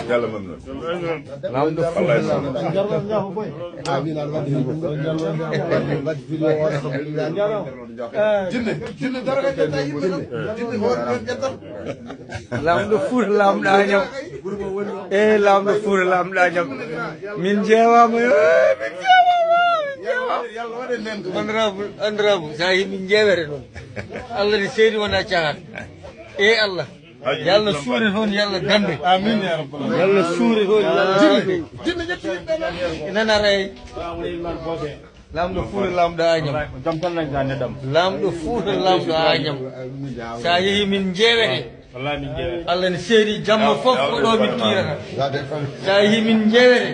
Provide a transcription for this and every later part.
Yàlla mën na. lamɗo fuuta lamɗañam lamɗo fuuta lamɗañam min jeewama min jeewama honorable sa min jeewere noon Allah ne seedi wona cahat Allah yalla suure toon yalla dande amin ya rabbal alamin yalla suure toon nana ray lamɗo fuuta lamɗo añam lamɗo fuuta lamɗo añam sa yeehi min jeewete Allah ne seedi jamma fof ko ɗo min kirata sa yeehi min jeewete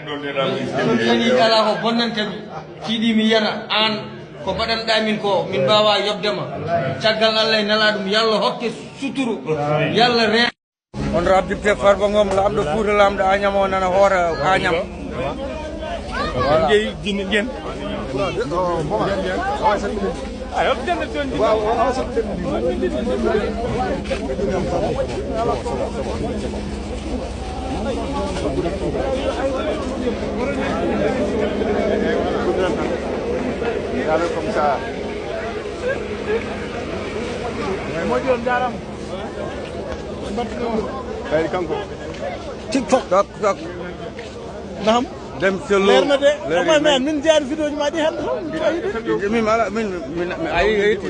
ɗum tani ala ko bonnantami tiiɗi mi yana an ko mbaɗanɗa min ko min mbawa yobdema caggal Allah e nala ɗum yallah hokke suturu yallah re on rabdipte Farba Ngom lamɗo fuuta lamɗo añam o nana hoora añam on jeeyi jinni jen Comme ça. TikTok tok Naam dem selo leer na de ama men min jaar vidéo ji ma di hen min ala min ayi heyti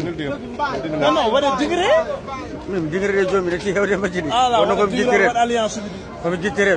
non non waɗa jigre min jigre jomi rek hewde majjidi ala ko jigre alliance bi ko jigre